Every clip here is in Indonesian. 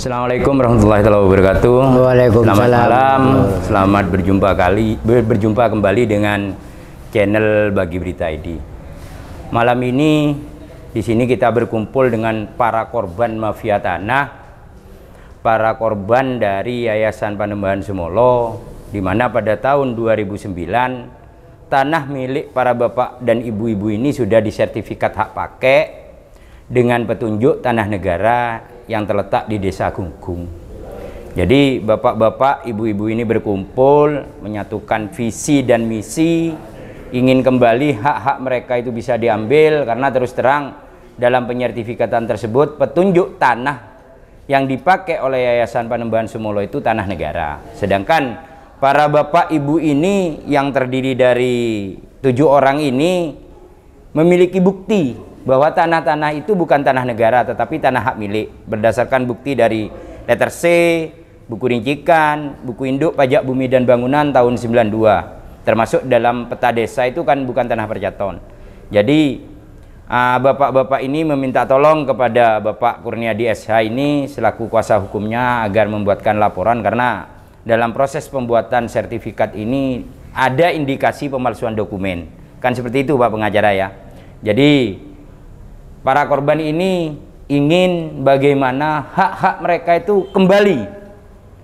Assalamualaikum warahmatullahi wabarakatuh. Waalaikumsalam. Selamat malam. Selamat berjumpa kembali dengan channel Bagi Berita ID. Malam ini di sini kita berkumpul dengan para korban mafia tanah, para korban dari Yayasan Panembahan Sumolo, di mana pada tahun 2009 tanah milik para bapak dan ibu-ibu ini sudah disertifikat hak pakai dengan petunjuk tanah negara yang terletak di Desa Gunggung. Jadi bapak-bapak, ibu-ibu ini berkumpul menyatukan visi dan misi, ingin kembali hak-hak mereka itu bisa diambil, karena terus terang dalam penyertifikatan tersebut petunjuk tanah yang dipakai oleh Yayasan Panembahan Sumolo itu tanah negara. Sedangkan para bapak ibu ini yang terdiri dari 7 orang ini memiliki bukti bahwa tanah-tanah itu bukan tanah negara tetapi tanah hak milik, berdasarkan bukti dari letter C, buku rincikan, buku induk pajak bumi dan bangunan tahun 92, termasuk dalam peta desa itu kan bukan tanah percaton. Jadi bapak-bapak ini meminta tolong kepada Bapak Kurniadi SH ini selaku kuasa hukumnya agar membuatkan laporan, karena dalam proses pembuatan sertifikat ini ada indikasi pemalsuan dokumen. Kan seperti itu Pak pengacara ya. Jadi para korban ini ingin bagaimana hak-hak mereka itu kembali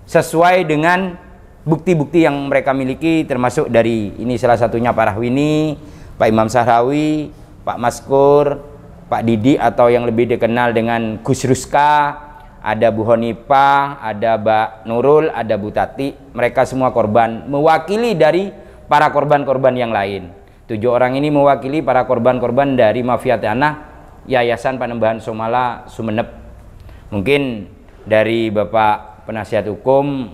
sesuai dengan bukti-bukti yang mereka miliki, termasuk dari ini salah satunya Pak Rahwini, Pak Imam Sahrawi, Pak Maskur, Pak Didi atau yang lebih dikenal dengan Gus Ruska, ada Bu Honipah, ada Mbak Nurul, ada Bu Tati. Mereka semua korban, mewakili dari para korban-korban yang lain. 7 orang ini mewakili para korban-korban dari mafia tanah Yayasan Panembahan Somala Sumeneb. Mungkin dari Bapak penasihat hukum,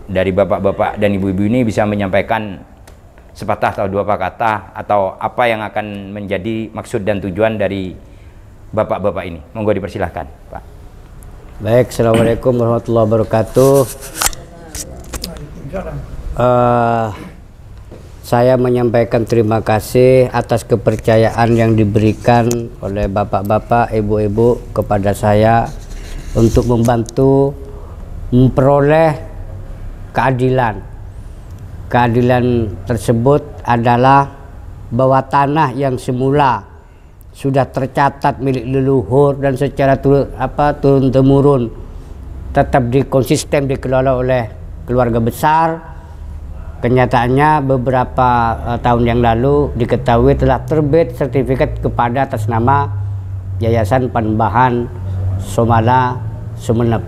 dari bapak-bapak dan ibu-ibu ini bisa menyampaikan sepatah atau 2 kata atau apa yang akan menjadi maksud dan tujuan dari bapak-bapak ini. Monggo dipersilahkan Pak. Baik, Assalamualaikum warahmatullahi wabarakatuh. Saya menyampaikan terima kasih atas kepercayaan yang diberikan oleh bapak-bapak, ibu-ibu kepada saya untuk membantu memperoleh keadilan. Keadilan tersebut adalah bahwa tanah yang semula sudah tercatat milik leluhur dan secara turun-temurun tetap konsisten dikelola oleh keluarga besar. Kenyataannya beberapa tahun yang lalu diketahui telah terbit sertifikat kepada atas nama Yayasan Panembahan Somala Sumeneb.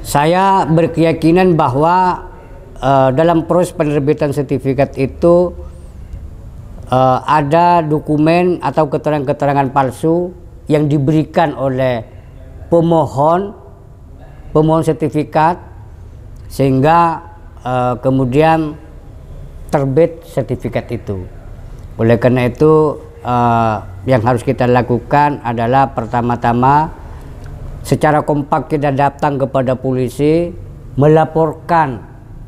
Saya berkeyakinan bahwa dalam proses penerbitan sertifikat itu ada dokumen atau keterangan-keterangan palsu yang diberikan oleh pemohon sertifikat, sehingga kemudian terbit sertifikat itu. Oleh karena itu yang harus kita lakukan adalah pertama-tama secara kompak kita datang kepada polisi melaporkan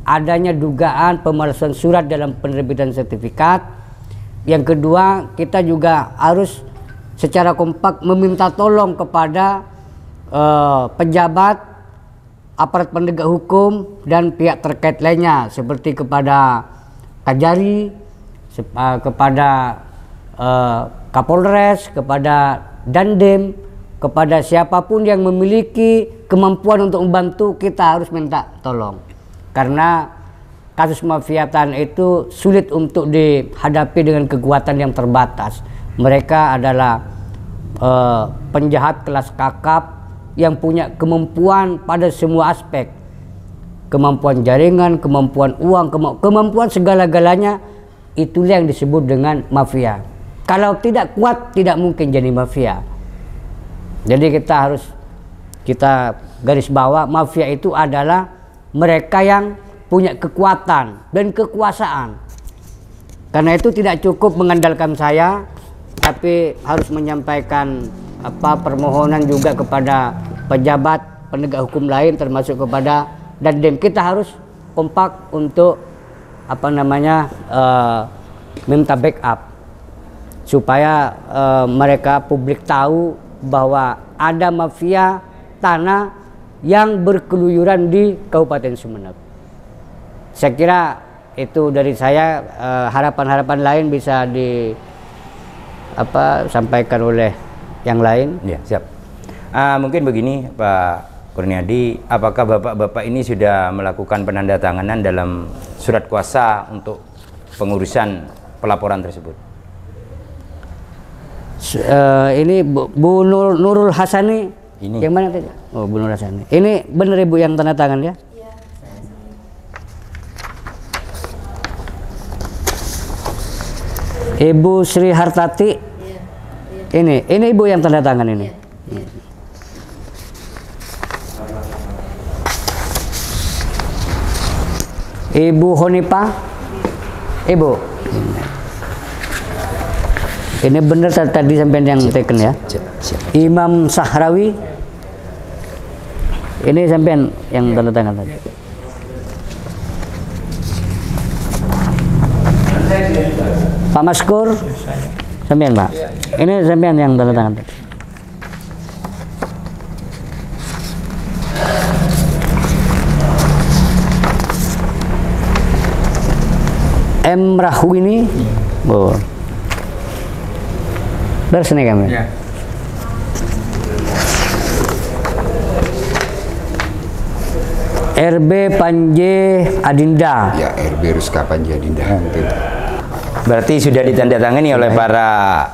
adanya dugaan pemalsuan surat dalam penerbitan sertifikat. Yang kedua, kita juga harus secara kompak meminta tolong kepada pejabat, aparat penegak hukum dan pihak terkait lainnya, seperti kepada Kajari, kepada Kapolres, kepada Dandim, kepada siapapun yang memiliki kemampuan untuk membantu. Kita harus minta tolong, karena kasus mafia tanah itu sulit untuk dihadapi dengan kekuatan yang terbatas. Mereka adalah penjahat kelas kakap yang punya kemampuan pada semua aspek, kemampuan jaringan, kemampuan uang, kemampuan segala-galanya. Itulah yang disebut dengan mafia. Kalau tidak kuat, tidak mungkin jadi mafia. Jadi kita garis bawah, mafia itu adalah mereka yang punya kekuatan dan kekuasaan. Karena itu tidak cukup mengandalkan saya, tapi harus menyampaikan permohonan juga kepada pejabat penegak hukum lain, termasuk kepada Dandim. Kita harus kompak untuk minta backup supaya mereka publik tahu bahwa ada mafia tanah yang berkeluyuran di Kabupaten Sumeneb. Saya kira itu dari saya. Harapan-harapan lain bisa sampaikan oleh yang lain. Ya, siap. Mungkin begini Pak Kurniadi, apakah bapak-bapak ini sudah melakukan penandatanganan dalam surat kuasa untuk pengurusan pelaporan tersebut? Ini Bu Nurul Hasani. Ini. Yang mana tadi? Oh, Bu Nurul Hasani. Ini benar Ibu yang tanda tangan ya? Iya. Ibu Sri Hartati. Iya. Ini Ibu yang tanda tangan ini. Iya. Ibu Honipa. Ibu. Ini benar tadi sampai yang taken ya. Imam Sahrawi. Ini sampai yang tanda tangan tadi. Pak Maskur. Sampai Pak. Ini sampai yang tanda tangan tadi. M. Rahwini. Oh. Beres nih kami. Ya. RB Panje Adinda. Ya, RB Ruska Panje Adinda. Berarti sudah ditandatangani oleh para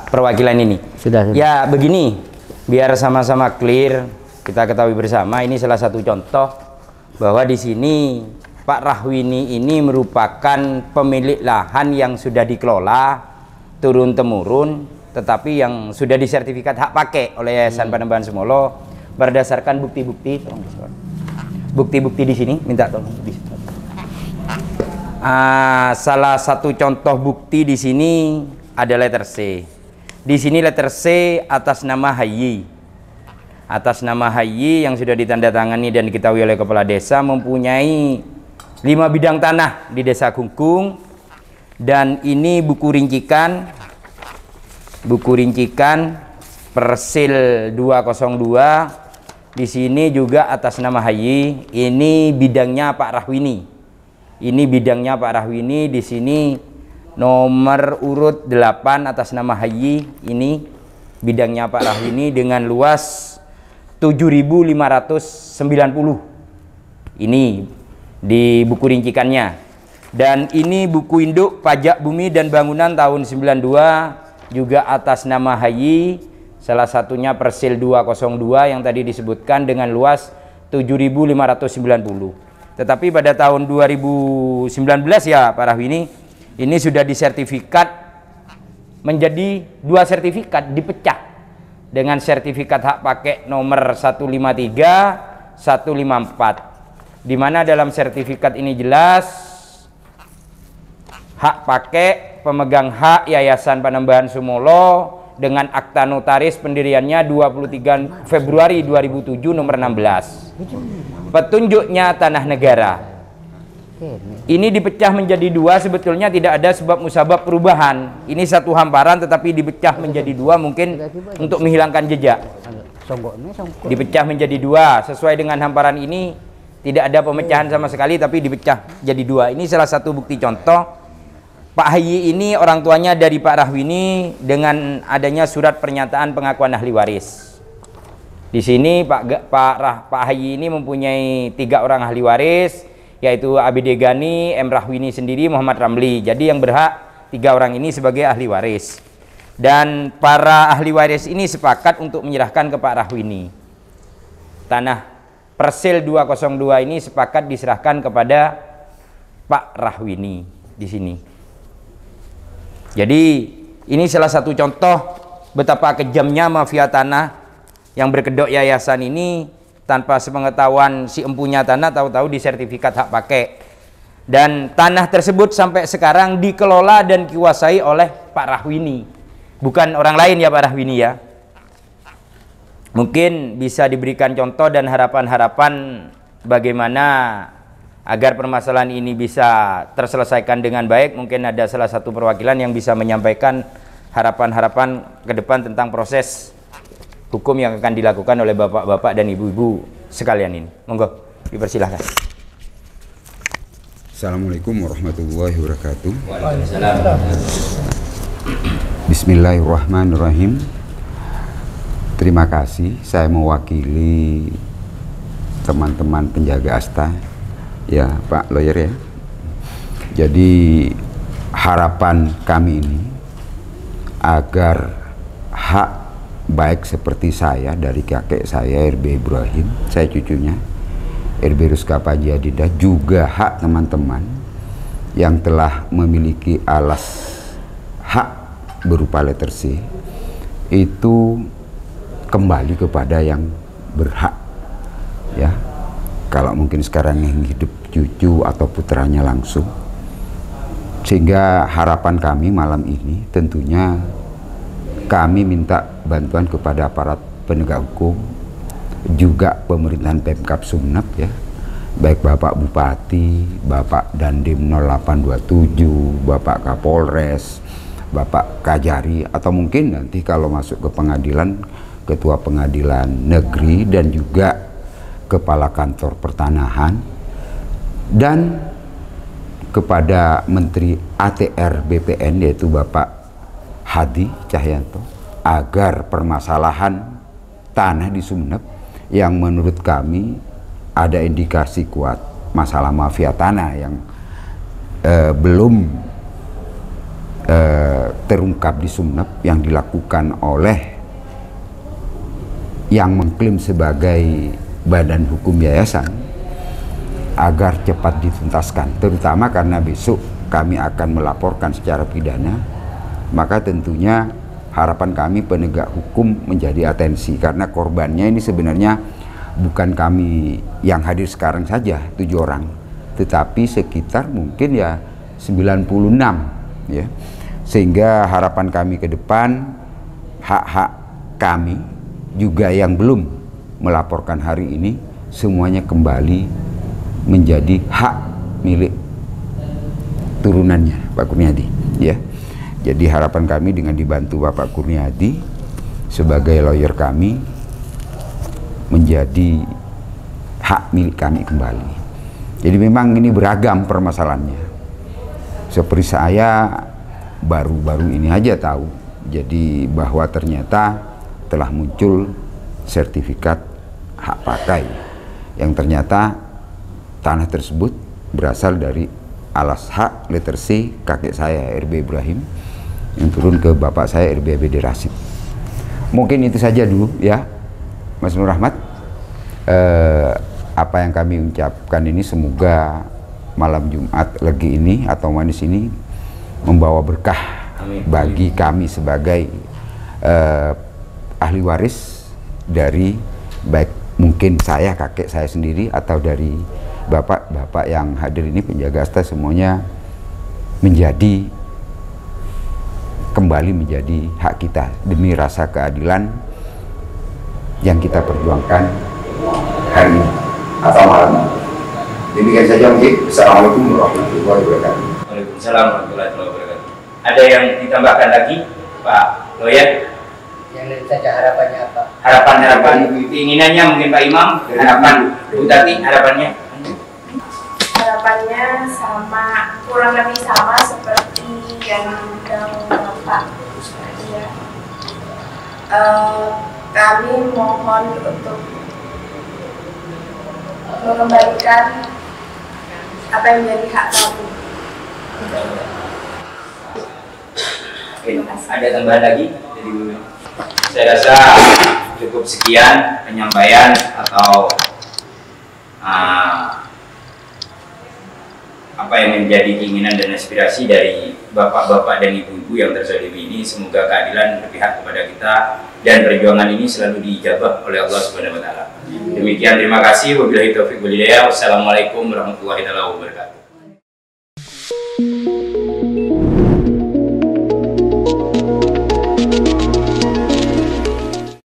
perwakilan ini. Sudah. Ya, begini, biar sama-sama clear, kita ketahui bersama ini salah satu contoh bahwa di sini Pak Rahwini ini merupakan pemilik lahan yang sudah dikelola turun-temurun, tetapi yang sudah disertifikat hak pakai oleh Yayasan Panembahan Sumolo berdasarkan bukti-bukti. Bukti-bukti di sini, minta tolong. Salah satu contoh bukti di sini ada letter C. Di sini letter C atas nama Hayyi. Atas nama Hayyi yang sudah ditandatangani dan diketahui oleh kepala desa mempunyai 5 bidang tanah di Desa Gungkung, dan ini buku rincikan Persil 202. Di sini juga atas nama Hayyi. Ini bidangnya Pak Rahwini. Di sini nomor urut 8 atas nama Hayyi. Ini bidangnya Pak Rahwini dengan luas 7.590. Ini di buku rincikannya. Dan ini buku induk pajak bumi dan bangunan tahun 92 juga atas nama Hayyi, salah satunya Persil 202 yang tadi disebutkan dengan luas 7.590. Tetapi pada tahun 2019 ya Pak Rahwini, ini sudah disertifikat menjadi 2 sertifikat, dipecah dengan sertifikat hak pakai nomor 153, 154. Di mana dalam sertifikat ini jelas hak pakai pemegang hak Yayasan Panembahan Sumolo dengan akta notaris pendiriannya 23 Februari 2007 nomor 16. Petunjuknya tanah negara. Ini dipecah menjadi 2, sebetulnya tidak ada sebab musabab perubahan. Ini satu hamparan tetapi dipecah menjadi 2 mungkin untuk menghilangkan jejak. Dipecah menjadi 2 sesuai dengan hamparan ini. Tidak ada pemecahan sama sekali tapi dipecah jadi 2. Ini salah satu bukti contoh. Pak Hayyi ini orang tuanya dari Pak Rahwini dengan adanya surat pernyataan pengakuan ahli waris. Di sini Pak Hayyi ini mempunyai 3 orang ahli waris, yaitu ABD Gani, M. Rahwini sendiri, Muhammad Ramli. Jadi yang berhak 3 orang ini sebagai ahli waris. Dan para ahli waris ini sepakat untuk menyerahkan ke Pak Rahwini. Tanah Persil 202 ini sepakat diserahkan kepada Pak Rahwini di sini. Jadi ini salah satu contoh betapa kejamnya mafia tanah yang berkedok yayasan ini tanpa sepengetahuan si empunya tanah, tahu-tahu disertifikat hak pakai. Dan tanah tersebut sampai sekarang dikelola dan dikuasai oleh Pak Rahwini, bukan orang lain ya Pak Rahwini ya. Mungkin bisa diberikan contoh dan harapan-harapan bagaimana agar permasalahan ini bisa terselesaikan dengan baik. Mungkin ada salah satu perwakilan yang bisa menyampaikan harapan-harapan ke depan tentang proses hukum yang akan dilakukan oleh bapak-bapak dan ibu-ibu sekalian ini. Monggo, dipersilahkan. Assalamualaikum warahmatullahi wabarakatuh. Waalaikumsalam. Bismillahirrahmanirrahim. Terima kasih, saya mewakili teman-teman penjaga asta, ya Pak Lawyer ya. Jadi harapan kami ini agar hak baik seperti saya dari kakek saya RB Ibrahim, saya cucunya RB Ruska Panjadinda, juga hak teman-teman yang telah memiliki alas hak berupa letter C itu kembali kepada yang berhak, ya. Kalau mungkin sekarang yang hidup cucu atau putranya langsung. Sehingga harapan kami malam ini tentunya kami minta bantuan kepada aparat penegak hukum, juga pemerintahan Pemkab Sumeneb ya, baik Bapak Bupati, Bapak Dandim 0827, Bapak Kapolres, Bapak Kajari, atau mungkin nanti kalau masuk ke pengadilan, Ketua Pengadilan Negeri dan juga Kepala Kantor Pertanahan, dan kepada Menteri ATR BPN yaitu Bapak Hadi Cahyanto, agar permasalahan tanah di Sumeneb yang menurut kami ada indikasi kuat masalah mafia tanah yang belum terungkap di Sumeneb, yang dilakukan oleh yang mengklaim sebagai badan hukum yayasan, agar cepat dituntaskan, terutama karena besok kami akan melaporkan secara pidana. Maka tentunya harapan kami penegak hukum menjadi atensi, karena korbannya ini sebenarnya bukan kami yang hadir sekarang saja 7 orang, tetapi sekitar mungkin ya 96 ya. Sehingga harapan kami ke depan, hak-hak kami juga yang belum melaporkan hari ini semuanya kembali menjadi hak milik turunannya Pak Kurniadi ya. Jadi harapan kami dengan dibantu Bapak Kurniadi sebagai lawyer kami menjadi hak milik kami kembali. Jadi memang ini beragam permasalahannya. Seperti saya baru-baru ini aja tahu, jadi bahwa ternyata telah muncul sertifikat hak pakai yang ternyata tanah tersebut berasal dari alas hak letter C kakek saya RB Ibrahim yang turun ke bapak saya RB Abedi Rasid. Mungkin itu saja dulu ya Mas Nur Rahmat. Apa yang kami ucapkan ini semoga malam Jumat Legi ini atau manis ini membawa berkah bagi kami sebagai ahli waris dari baik mungkin saya, kakek saya sendiri, atau dari bapak-bapak yang hadir ini penjaga asta, semuanya kembali menjadi hak kita demi rasa keadilan yang kita perjuangkan hari ini atau malam ini. Demikian saja mungkin. Assalamualaikum warahmatullahi wabarakatuh. Waalaikumsalam warahmatullahi wabarakatuh. Ada yang ditambahkan lagi Pak Lawyer? Yang lain saja harapannya apa? Harapan keinginannya mungkin Pak Imam, harapan Bu Tati, harapannya? Harapannya sama, kurang lebih sama seperti yang dibilang Bapak ya. Kami mohon untuk mengembalikan apa yang menjadi hak kami. Ada tambahan lagi dari Bu? Saya rasa cukup sekian penyampaian atau apa yang menjadi keinginan dan aspirasi dari bapak-bapak dan ibu-ibu yang terzalimi ini. Semoga keadilan berpihak kepada kita dan perjuangan ini selalu diijabah oleh Allah Subhanahu wa taala. Demikian, terima kasih. Wabillahi taufiq wal hidayah. Wassalamualaikum warahmatullahi wabarakatuh.